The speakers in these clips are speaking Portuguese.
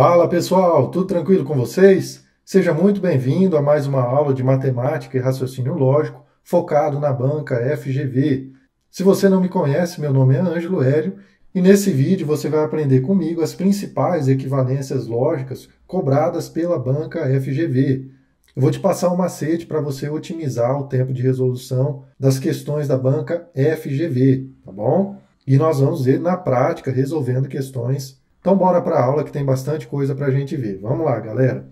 Fala pessoal, tudo tranquilo com vocês? Seja muito bem-vindo a mais uma aula de matemática e raciocínio lógico focado na banca FGV. Se você não me conhece, meu nome é Ângelo Hélio e nesse vídeo você vai aprender comigo as principais equivalências lógicas cobradas pela banca FGV. Eu vou te passar um macete para você otimizar o tempo de resolução das questões da banca FGV, tá bom? E nós vamos ver na prática resolvendo questões. Então bora para a aula que tem bastante coisa para a gente ver. Vamos lá, galera.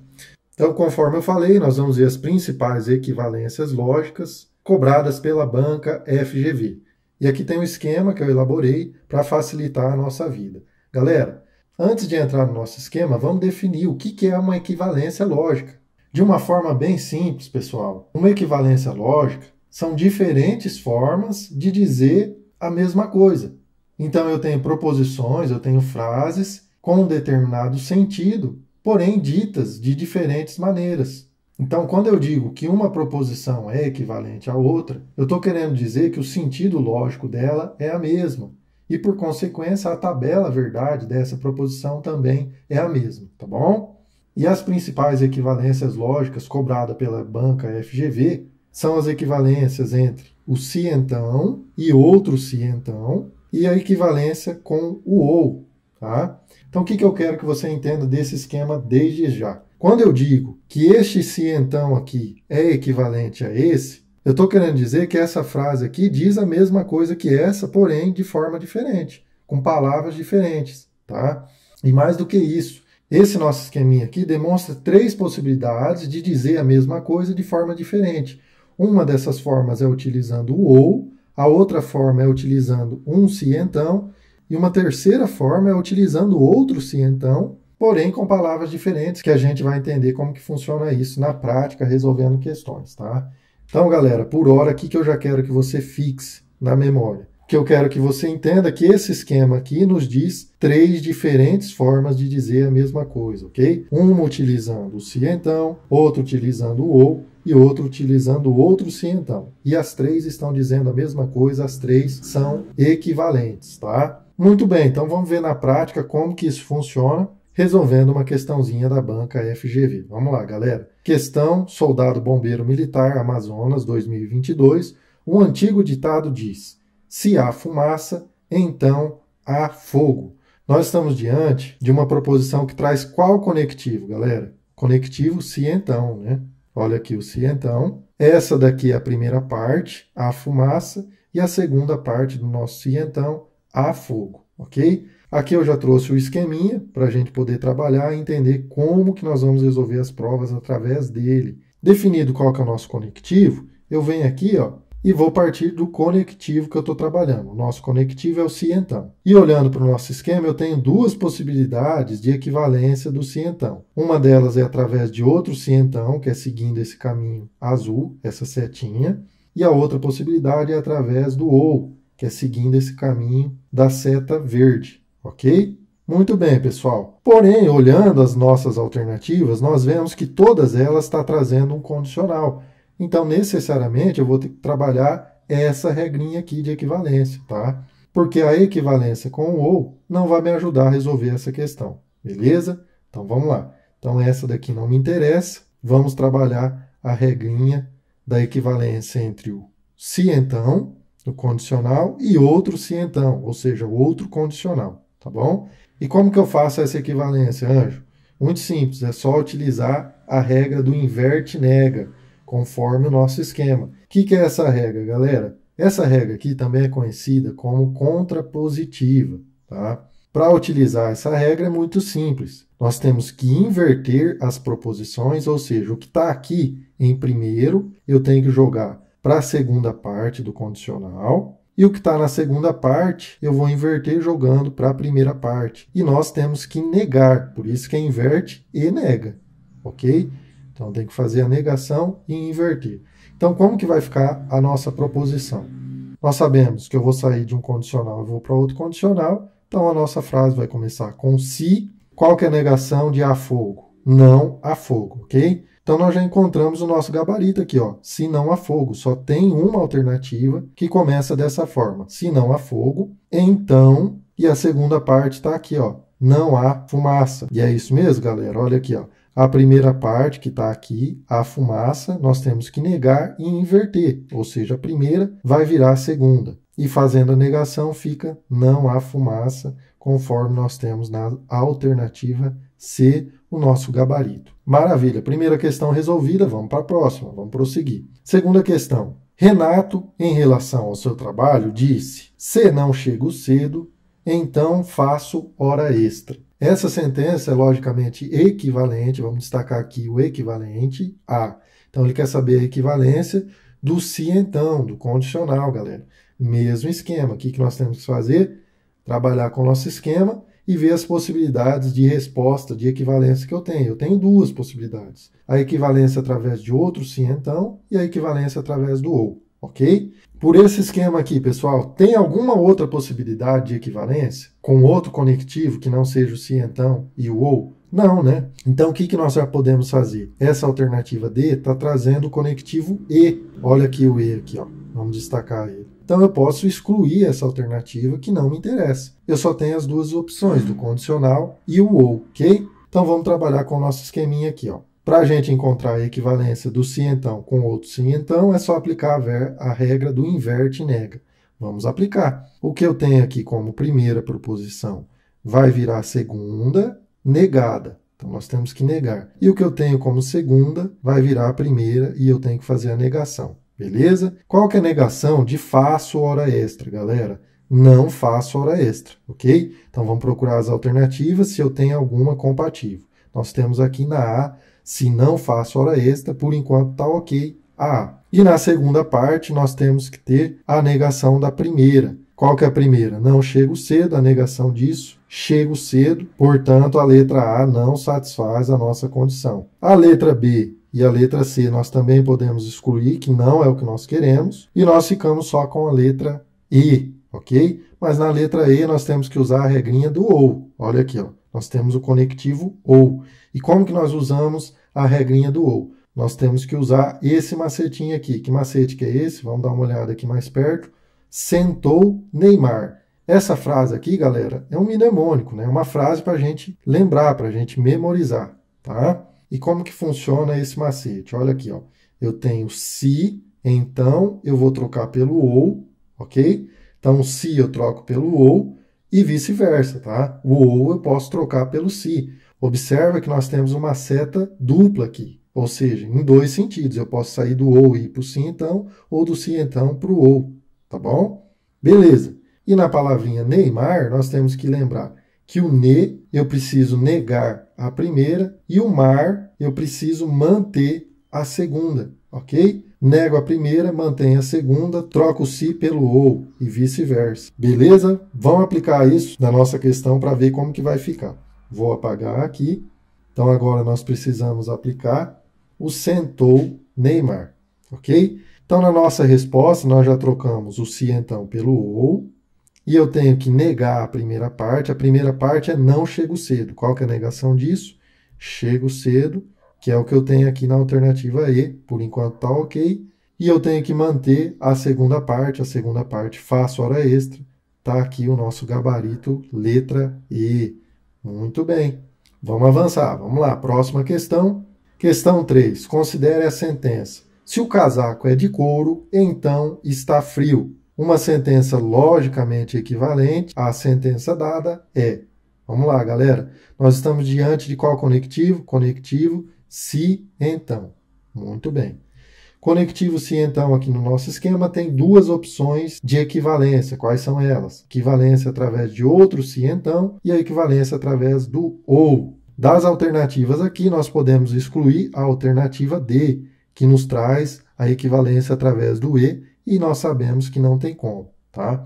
Então, conforme eu falei, nós vamos ver as principais equivalências lógicas cobradas pela banca FGV. E aqui tem um esquema que eu elaborei para facilitar a nossa vida. Galera, antes de entrar no nosso esquema, vamos definir o que é uma equivalência lógica. De uma forma bem simples, pessoal, uma equivalência lógica são diferentes formas de dizer a mesma coisa. Então, eu tenho proposições, eu tenho frases com um determinado sentido, porém ditas de diferentes maneiras. Então, quando eu digo que uma proposição é equivalente à outra, eu estou querendo dizer que o sentido lógico dela é a mesma. E, por consequência, a tabela verdade dessa proposição também é a mesma, tá bom? E as principais equivalências lógicas cobradas pela banca FGV são as equivalências entre o se então e outro se então, e a equivalência com o ou, tá? Então, o que eu quero que você entenda desse esquema desde já? Quando eu digo que este se então aqui é equivalente a esse, eu estou querendo dizer que essa frase aqui diz a mesma coisa que essa, porém de forma diferente, com palavras diferentes, tá? E mais do que isso, esse nosso esqueminha aqui demonstra três possibilidades de dizer a mesma coisa de forma diferente. Uma dessas formas é utilizando o ou, a outra forma é utilizando um se então, e uma terceira forma é utilizando outro se então, porém com palavras diferentes, que a gente vai entender como que funciona isso na prática, resolvendo questões, tá? Então, galera, por hora aqui que eu já quero que você fixe na memória, que eu quero que você entenda que esse esquema aqui nos diz três diferentes formas de dizer a mesma coisa, ok? Uma utilizando o se então, outra utilizando o ou, e outro utilizando o outro se então. E as três estão dizendo a mesma coisa, as três são equivalentes, tá? Muito bem, então vamos ver na prática como que isso funciona, resolvendo uma questãozinha da banca FGV. Vamos lá, galera. Questão Soldado Bombeiro Militar Amazonas 2022. Um antigo ditado diz: se há fumaça, então há fogo. Nós estamos diante de uma proposição que traz qual conectivo, galera? Conectivo se então, né? Olha aqui o se então. Essa daqui é a primeira parte, a fumaça, e a segunda parte do nosso se então, a fogo, ok? Aqui eu já trouxe o esqueminha para a gente poder trabalhar e entender como que nós vamos resolver as provas através dele. Definido qual que é o nosso conectivo, eu venho aqui, ó, e vou partir do conectivo que eu estou trabalhando. O nosso conectivo é o se então. E olhando para o nosso esquema, eu tenho duas possibilidades de equivalência do se então. Uma delas é através de outro se então, que é seguindo esse caminho azul, essa setinha. E a outra possibilidade é através do ou, que é seguindo esse caminho da seta verde, ok? Muito bem, pessoal. Porém, olhando as nossas alternativas, nós vemos que todas elas estão trazendo um condicional. Então, necessariamente, eu vou ter que trabalhar essa regrinha aqui de equivalência, tá? Porque a equivalência com o ou não vai me ajudar a resolver essa questão, beleza? Então, vamos lá. Então, essa daqui não me interessa. Vamos trabalhar a regrinha da equivalência entre o se então, o condicional, e outro se então, ou seja, o outro condicional, tá bom? E como que eu faço essa equivalência, Anjo? Muito simples, é só utilizar a regra do inverte-nega, conforme o nosso esquema. O que é essa regra, galera? Essa regra aqui também é conhecida como contrapositiva, tá? Para utilizar essa regra é muito simples. Nós temos que inverter as proposições, ou seja, o que está aqui em primeiro, eu tenho que jogar para a segunda parte do condicional, e o que está na segunda parte, eu vou inverter jogando para a primeira parte. E nós temos que negar, por isso que é inverte e nega, ok? Então, tem que fazer a negação e inverter. Então, como que vai ficar a nossa proposição? Nós sabemos que eu vou sair de um condicional e vou para outro condicional. Então, a nossa frase vai começar com se. Qual que é a negação de há fogo? Não há fogo, ok? Então, nós já encontramos o nosso gabarito aqui, ó. Se não há fogo. Só tem uma alternativa que começa dessa forma. Se não há fogo, então... E a segunda parte está aqui, ó. não há fumaça. E é isso mesmo, galera. Olha aqui, ó. A primeira parte que está aqui, a fumaça, nós temos que negar e inverter. Ou seja, a primeira vai virar a segunda. E fazendo a negação fica não há fumaça, conforme nós temos na alternativa C, o nosso gabarito. Maravilha. Primeira questão resolvida, vamos para a próxima, vamos prosseguir. Segunda questão. Renato, em relação ao seu trabalho, disse: se não chego cedo, então faço hora extra. Essa sentença é logicamente equivalente, vamos destacar aqui o equivalente a. Então ele quer saber a equivalência do se então, do condicional, galera. Mesmo esquema. O que nós temos que fazer? Trabalhar com o nosso esquema e ver as possibilidades de resposta, de equivalência que eu tenho. Eu tenho duas possibilidades. A equivalência através de outro se então e a equivalência através do ou, ok? Por esse esquema aqui, pessoal, tem alguma outra possibilidade de equivalência com outro conectivo que não seja o se então e o ou? Não, né? Então, o que nós já podemos fazer? Essa alternativa D está trazendo o conectivo E. Olha aqui o E aqui, ó. Vamos destacar ele. Então, eu posso excluir essa alternativa que não me interessa. Eu só tenho as duas opções, do condicional e o ou, ok? Então, vamos trabalhar com o nosso esqueminha aqui, ó. Para a gente encontrar a equivalência do se então com outro se então, é só aplicar a regra do inverte e nega. Vamos aplicar. O que eu tenho aqui como primeira proposição vai virar segunda negada. Então, nós temos que negar. E o que eu tenho como segunda vai virar a primeira e eu tenho que fazer a negação. Beleza? Qual que é a negação de faço hora extra, galera? Não faço hora extra, ok? Então, vamos procurar as alternativas se eu tenho alguma compatível. Nós temos aqui na A, se não faço hora extra, por enquanto está ok, a A. E na segunda parte, nós temos que ter a negação da primeira. Qual que é a primeira? Não chego cedo, a negação disso. Chego cedo, portanto, a letra A não satisfaz a nossa condição. A letra B e a letra C nós também podemos excluir, que não é o que nós queremos. E nós ficamos só com a letra E, ok? Mas na letra E nós temos que usar a regrinha do OU. Olha aqui, ó. Nós temos o conectivo OU. E como que nós usamos a regrinha do OU? Nós temos que usar esse macetinho aqui. Que macete que é esse? Vamos dar uma olhada aqui mais perto. Sentou Neymar. Essa frase aqui, galera, é um mnemônico, né? Uma frase para a gente lembrar, para a gente memorizar, tá? E como que funciona esse macete? Olha aqui, ó. Eu tenho se, então eu vou trocar pelo ou, ok? Então, se eu troco pelo ou e vice-versa, tá? O ou eu posso trocar pelo se. Observa que nós temos uma seta dupla aqui, ou seja, em dois sentidos. Eu posso sair do ou e ir para o se então, ou do se então para o ou, tá bom? Beleza. E na palavrinha Neymar, nós temos que lembrar que o ne eu preciso negar a primeira e o mar eu preciso manter a segunda, ok? Nego a primeira, mantenho a segunda, troco o se pelo ou e vice-versa. Beleza? Vamos aplicar isso na nossa questão para ver como que vai ficar. Vou apagar aqui. Então agora nós precisamos aplicar o sentou Neymar, ok? Então na nossa resposta nós já trocamos o se então pelo ou. E eu tenho que negar a primeira parte. A primeira parte é não chego cedo. Qual que é a negação disso? Chego cedo, que é o que eu tenho aqui na alternativa E. Por enquanto está ok. E eu tenho que manter a segunda parte. A segunda parte faço hora extra. Está aqui o nosso gabarito, letra E. Muito bem. Vamos avançar. Vamos lá. Próxima questão. Questão 3. Considere a sentença. Se o casaco é de couro, então está frio. Uma sentença logicamente equivalente à sentença dada é. Vamos lá, galera. Nós estamos diante de qual conectivo? Conectivo se então. Muito bem. Conectivo se então aqui no nosso esquema tem duas opções de equivalência. Quais são elas? Equivalência através de outro se então e a equivalência através do ou. Das alternativas aqui nós podemos excluir a alternativa D, que nos traz a equivalência através do E, e nós sabemos que não tem como, tá?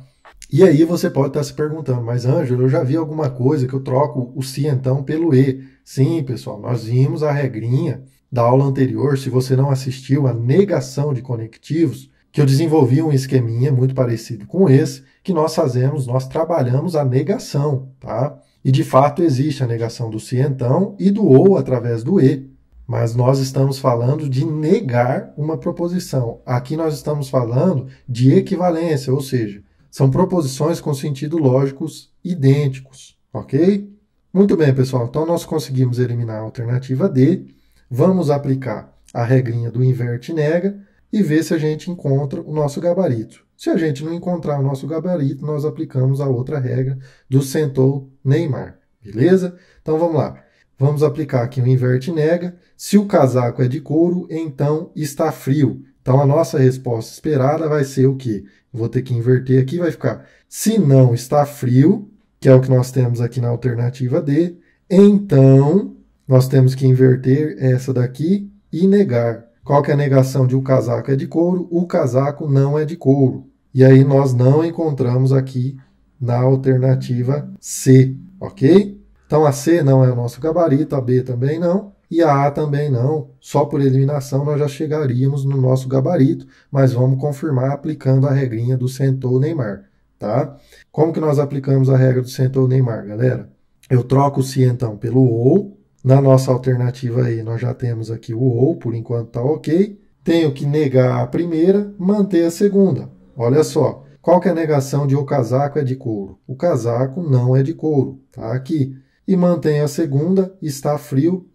E aí você pode estar se perguntando, mas Ângelo, eu já vi alguma coisa que eu troco o se então pelo E. Sim, pessoal, nós vimos a regrinha da aula anterior, se você não assistiu, a negação de conectivos, que eu desenvolvi um esqueminha muito parecido com esse, que nós fazemos, nós trabalhamos a negação, tá? E de fato existe a negação do se então e do ou através do E. Mas nós estamos falando de negar uma proposição. Aqui nós estamos falando de equivalência, ou seja, são proposições com sentido lógicos idênticos, ok? Muito bem, pessoal. Então, nós conseguimos eliminar a alternativa D. Vamos aplicar a regrinha do inverte e nega e ver se a gente encontra o nosso gabarito. Se a gente não encontrar o nosso gabarito, nós aplicamos a outra regra do sentou Neymar. Beleza? Então, vamos lá. Vamos aplicar aqui o inverte e nega. Se o casaco é de couro, então está frio. Então, a nossa resposta esperada vai ser o quê? Vou ter que inverter aqui, vai ficar se não está frio, que é o que nós temos aqui na alternativa D, então nós temos que inverter essa daqui e negar. Qual que é a negação de o casaco é de couro? O casaco não é de couro. E aí nós não encontramos aqui na alternativa C, ok? Então a C não é o nosso gabarito, a B também não, e a A também não. Só por eliminação nós já chegaríamos no nosso gabarito, mas vamos confirmar aplicando a regrinha do sentou Neymar. Tá? Como que nós aplicamos a regra do sentou Neymar, galera? Eu troco o se então pelo ou. Na nossa alternativa aí, nós já temos aqui o ou, por enquanto está ok. Tenho que negar a primeira, manter a segunda. Olha só, qual que é a negação de o casaco é de couro? O casaco não é de couro, tá aqui. E mantenho a segunda, está frio,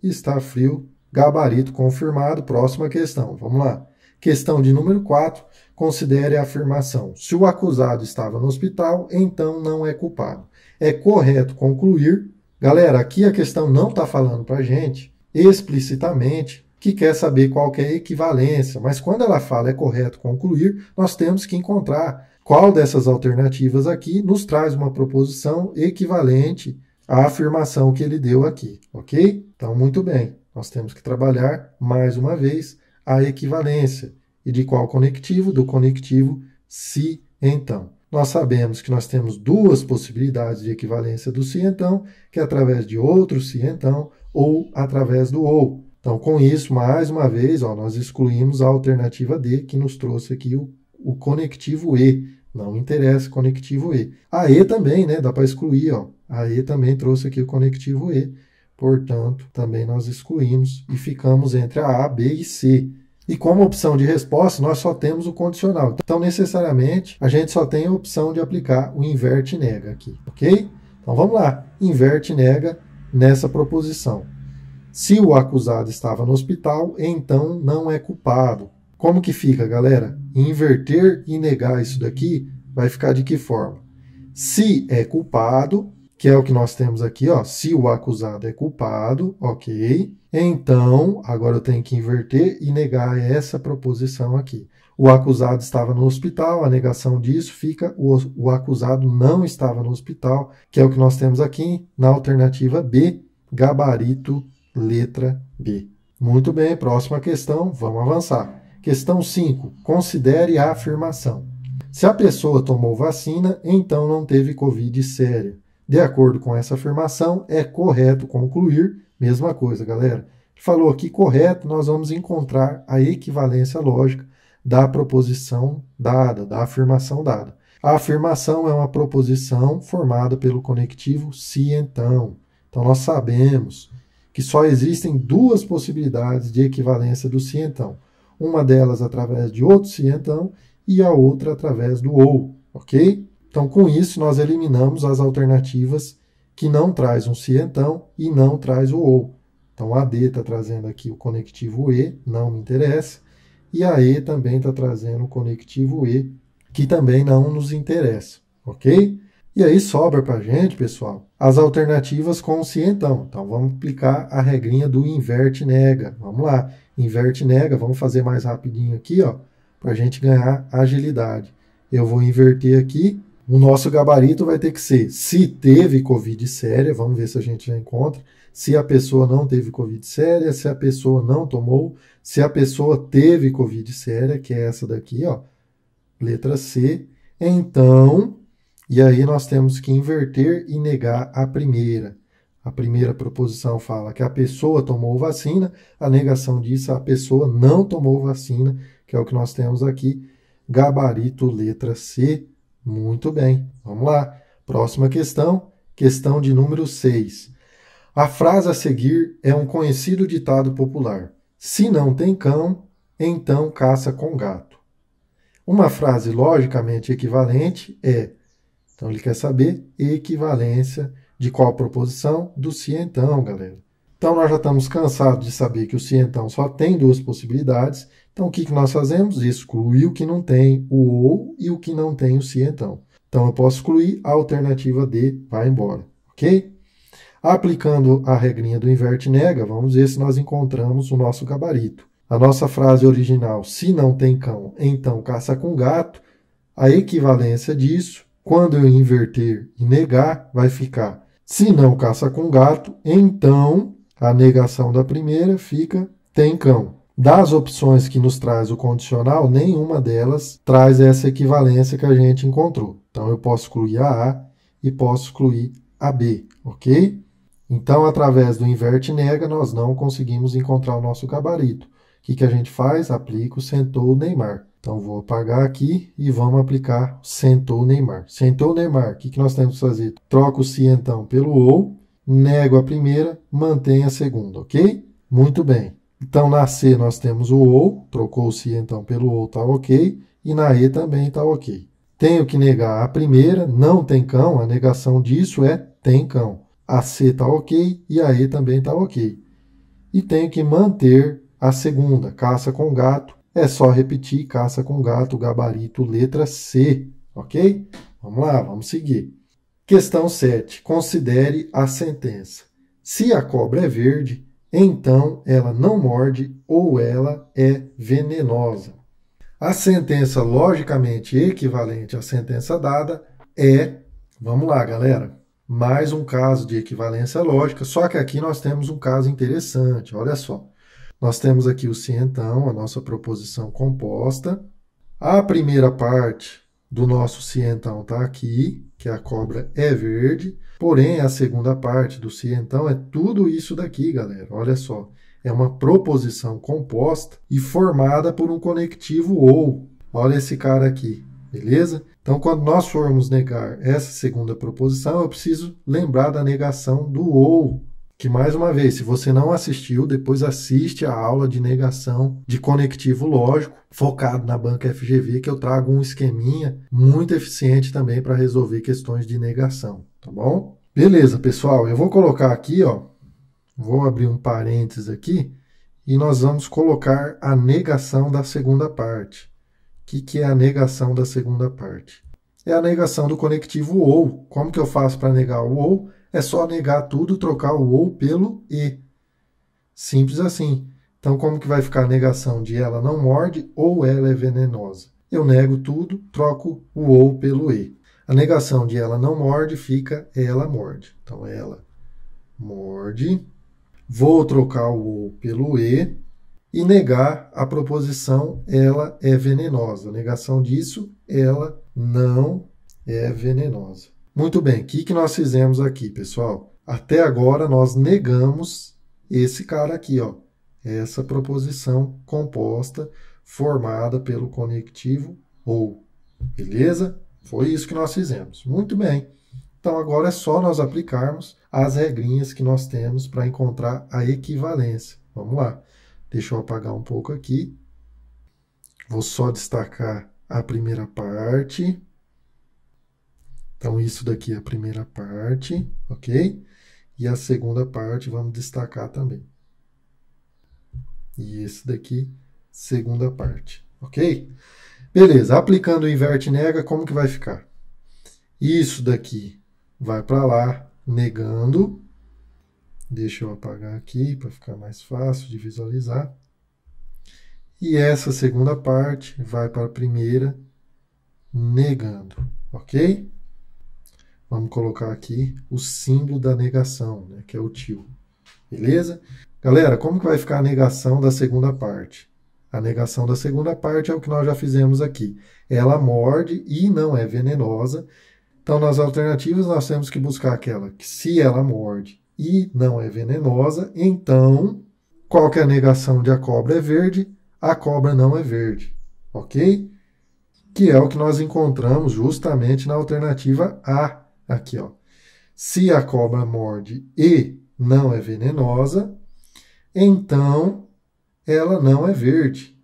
gabarito confirmado. Próxima questão, vamos lá. Questão de número 4. Considere a afirmação. Se o acusado estava no hospital, então não é culpado. É correto concluir. Galera, aqui a questão não está falando para a gente explicitamente que quer saber qual que é a equivalência, mas quando ela fala é correto concluir, nós temos que encontrar qual dessas alternativas aqui nos traz uma proposição equivalente à afirmação que ele deu aqui, ok? Então, muito bem, nós temos que trabalhar mais uma vez a equivalência. E de qual conectivo? Do conectivo se então. Nós sabemos que nós temos duas possibilidades de equivalência do se então, que é através de outro se então ou através do ou. Então, com isso, mais uma vez, ó, nós excluímos a alternativa D, que nos trouxe aqui o conectivo E. Não interessa conectivo E. A E também, né? Dá para excluir, ó. A E também trouxe aqui o conectivo E. Portanto, também nós excluímos e ficamos entre a A, B e C. E como opção de resposta, nós só temos o condicional. Então, necessariamente, a gente só tem a opção de aplicar o inverte e nega aqui, ok? Então, vamos lá. Inverte e nega nessa proposição. Se o acusado estava no hospital, então não é culpado. Como que fica, galera? Inverter e negar isso daqui vai ficar de que forma? Se é culpado, que é o que nós temos aqui, ó, se o acusado é culpado, ok? Então, agora eu tenho que inverter e negar essa proposição aqui. O acusado estava no hospital, a negação disso fica o acusado não estava no hospital, que é o que nós temos aqui na alternativa B, gabarito, letra B. Muito bem, próxima questão, vamos avançar. Questão 5, considere a afirmação. Se a pessoa tomou vacina, então não teve Covid séria. De acordo com essa afirmação, é correto concluir, mesma coisa, galera. Falou aqui correto, nós vamos encontrar a equivalência lógica da proposição dada, da afirmação dada. A afirmação é uma proposição formada pelo conectivo se então. Então, nós sabemos que só existem duas possibilidades de equivalência do se então. Uma delas através de outro se então e a outra através do ou, ok? Então, com isso, nós eliminamos as alternativas que não traz um se então e não traz o ou. Então, a D está trazendo aqui o conectivo E, não me interessa, e a E também está trazendo o conectivo E, que também não nos interessa, ok? E aí sobra para a gente, pessoal, as alternativas com o se então. Então, vamos aplicar a regrinha do inverte e nega. Vamos lá, inverte e nega, vamos fazer mais rapidinho aqui, ó, para a gente ganhar agilidade. Eu vou inverter aqui. O nosso gabarito vai ter que ser se teve Covid séria, vamos ver se a gente já encontra, se a pessoa não teve Covid séria, se a pessoa não tomou, se a pessoa teve Covid séria, que é essa daqui, ó, letra C, então, e aí nós temos que inverter e negar a primeira. A primeira proposição fala que a pessoa tomou vacina, a negação disso, a pessoa não tomou vacina, que é o que nós temos aqui, gabarito, letra C. Muito bem, vamos lá. Próxima questão, questão de número 6. A frase a seguir é um conhecido ditado popular. Se não tem cão, então caça com gato. Uma frase logicamente equivalente é, então ele quer saber equivalência De qual proposição? Do se então, galera. Então, nós já estamos cansados de saber que o se então só tem duas possibilidades. Então, o que nós fazemos? Exclui o que não tem o ou e o que não tem o se então. Então, eu posso excluir a alternativa D, vai embora, ok? Aplicando a regrinha do inverte nega, vamos ver se nós encontramos o nosso gabarito. A nossa frase original, se não tem cão, então caça com gato. A equivalência disso, quando eu inverter e negar, vai ficar se não caça com gato, então a negação da primeira fica tem cão. Das opções que nos traz o condicional, nenhuma delas traz essa equivalência que a gente encontrou. Então, eu posso excluir a A e posso excluir a B, ok? Então, através do inverte nega, nós não conseguimos encontrar o nosso gabarito. O que a gente faz? Aplica o sentou Neymar. Então, vou apagar aqui e vamos aplicar sentou Neymar. Sentou Neymar, o que nós temos que fazer? Troca o se então pelo ou, nego a primeira, mantém a segunda, ok? Muito bem. Então, na C nós temos o ou, trocou o se então pelo ou, tá ok. E na E também tá ok. Tenho que negar a primeira, não tem cão, a negação disso é tem cão. A C tá ok e a E também tá ok. E tenho que manter a segunda, caça com gato. É só repetir, caça com gato, gabarito, letra C, ok? Vamos lá, vamos seguir. Questão 7. Considere a sentença. Se a cobra é verde, então ela não morde ou ela é venenosa. A sentença logicamente equivalente à sentença dada é, vamos lá, galera, mais um caso de equivalência lógica, só que aqui nós temos um caso interessante, olha só. Nós temos aqui o se então, a nossa proposição composta. A primeira parte do nosso se então está aqui, que a cobra é verde. Porém, a segunda parte do se então é tudo isso daqui, galera. Olha só. É uma proposição composta e formada por um conectivo ou. Olha esse cara aqui, beleza? Então, quando nós formos negar essa segunda proposição, eu preciso lembrar da negação do ou. Que, mais uma vez, se você não assistiu, depois assiste a aula de negação de conectivo lógico, focado na banca FGV, que eu trago um esqueminha muito eficiente também para resolver questões de negação, tá bom? Beleza, pessoal, eu vou colocar aqui, ó, vou abrir um parênteses aqui, e nós vamos colocar a negação da segunda parte. O que é a negação da segunda parte? É a negação do conectivo ou. Como que eu faço para negar o ou? É só negar tudo, trocar o ou pelo e. Simples assim. Então, como que vai ficar a negação de ela não morde ou ela é venenosa? Eu nego tudo, troco o ou pelo e. A negação de ela não morde fica ela morde. Então, ela morde. Vou trocar o ou pelo e e negar a proposição ela é venenosa. A negação disso, ela não é venenosa. Muito bem, o que nós fizemos aqui, pessoal? Até agora nós negamos esse cara aqui, ó, essa proposição composta formada pelo conectivo ou, beleza? Foi isso que nós fizemos. Muito bem. Então agora é só nós aplicarmos as regrinhas que nós temos para encontrar a equivalência. Vamos lá. Deixa eu apagar um pouco aqui. Vou só destacar a primeira parte. Então, isso daqui é a primeira parte, ok? E a segunda parte vamos destacar também. E esse daqui, segunda parte, ok? Beleza, aplicando o inverte nega, como que vai ficar? Isso daqui vai para lá, negando. Deixa eu apagar aqui para ficar mais fácil de visualizar. E essa segunda parte vai para a primeira, negando, ok? Vamos colocar aqui o símbolo da negação, né, que é o tio. Beleza? Galera, como que vai ficar a negação da segunda parte? A negação da segunda parte é o que nós já fizemos aqui. Ela morde e não é venenosa. Então, nas alternativas, nós temos que buscar aquela que se ela morde e não é venenosa, então, qual que é a negação de a cobra é verde? A cobra não é verde, ok? Que é o que nós encontramos justamente na alternativa A. Aqui, ó. Se a cobra morde e não é venenosa, então ela não é verde.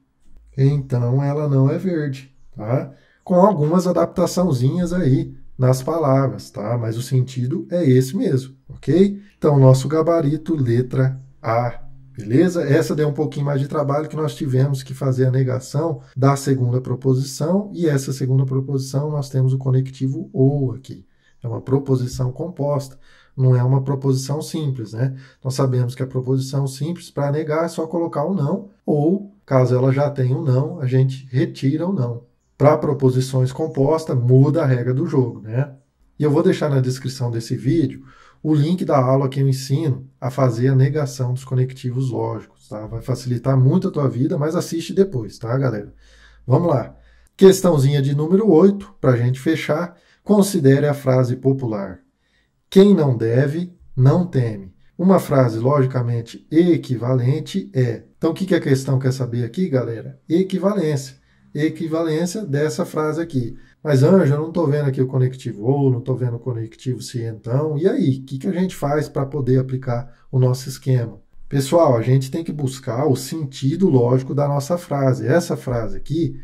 Então ela não é verde, tá? Com algumas adaptaçãozinhas aí nas palavras, tá? Mas o sentido é esse mesmo, ok? Então, nosso gabarito, letra A. Beleza? Essa deu um pouquinho mais de trabalho, que nós tivemos que fazer a negação da segunda proposição, e essa segunda proposição nós temos o conectivo ou aqui. É uma proposição composta, não é uma proposição simples, né? Nós sabemos que a proposição simples, para negar, é só colocar o não, ou, caso ela já tenha o não, a gente retira o não. Para proposições compostas, muda a regra do jogo, né? E eu vou deixar na descrição desse vídeo o link da aula que eu ensino a fazer a negação dos conectivos lógicos, tá? Vai facilitar muito a tua vida, mas assiste depois, tá, galera? Vamos lá. Questãozinha de número 8, para a gente fechar. Considere a frase popular. Quem não deve, não teme. Uma frase, logicamente, equivalente é... Então, o que a questão quer saber aqui, galera? Equivalência. Equivalência dessa frase aqui. Mas, Ângelo, eu não estou vendo aqui o conectivo ou, não estou vendo o conectivo se então. E aí, o que a gente faz para poder aplicar o nosso esquema? Pessoal, a gente tem que buscar o sentido lógico da nossa frase. Essa frase aqui,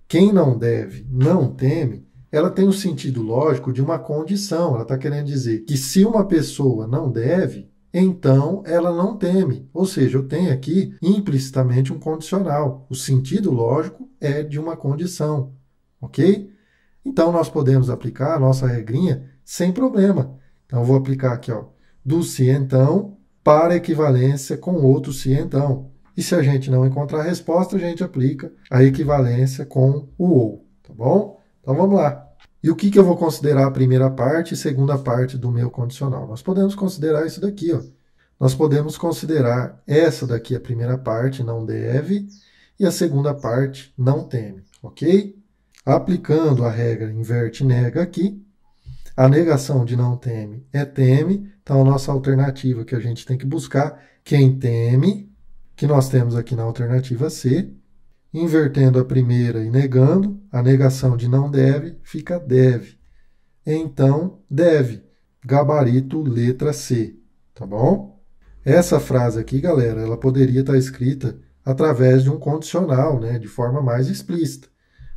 quem não deve, não teme, ela tem o sentido lógico de uma condição. Ela está querendo dizer que se uma pessoa não deve, então ela não teme. Ou seja, eu tenho aqui implicitamente um condicional. O sentido lógico é de uma condição, ok? Então, nós podemos aplicar a nossa regrinha sem problema. Então, eu vou aplicar aqui, ó, do se então para equivalência com outro se então. E se a gente não encontrar a resposta, a gente aplica a equivalência com o ou, tá bom? Então, vamos lá. E o que eu vou considerar a primeira parte e segunda parte do meu condicional? Nós podemos considerar isso daqui, ó. Nós podemos considerar essa daqui a primeira parte, não deve, e a segunda parte, não teme, ok? Aplicando a regra inverte e nega aqui, a negação de não teme é teme, então a nossa alternativa que a gente tem que buscar, quem teme, que nós temos aqui na alternativa C, invertendo a primeira e negando, a negação de não deve fica deve. Então, deve, gabarito letra C, tá bom? Essa frase aqui, galera, ela poderia estar escrita através de um condicional, né, de forma mais explícita.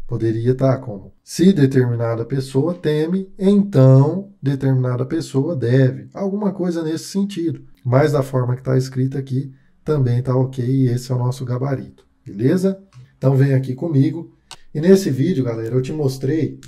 Poderia estar como, se determinada pessoa teme, então determinada pessoa deve. Alguma coisa nesse sentido. Mas da forma que está escrita aqui, também está ok, e esse é o nosso gabarito. Beleza? Então vem aqui comigo. E nesse vídeo, galera, eu te mostrei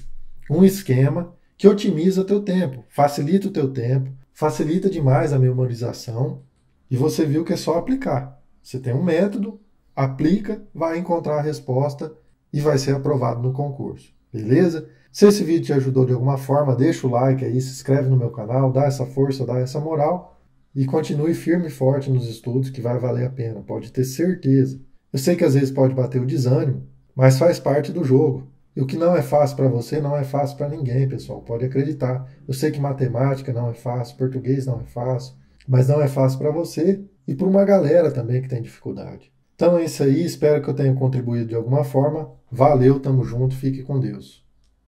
um esquema que otimiza teu tempo, facilita o teu tempo, facilita demais a memorização, e você viu que é só aplicar. Você tem um método, aplica, vai encontrar a resposta e vai ser aprovado no concurso, beleza? Se esse vídeo te ajudou de alguma forma, deixa o like aí, se inscreve no meu canal, dá essa força, dá essa moral e continue firme e forte nos estudos que vai valer a pena, pode ter certeza. Eu sei que às vezes pode bater o desânimo, mas faz parte do jogo. E o que não é fácil para você não é fácil para ninguém, pessoal, pode acreditar. Eu sei que matemática não é fácil, português não é fácil, mas não é fácil para você e para uma galera também que tem dificuldade. Então é isso aí, espero que eu tenha contribuído de alguma forma. Valeu, tamo junto, fique com Deus.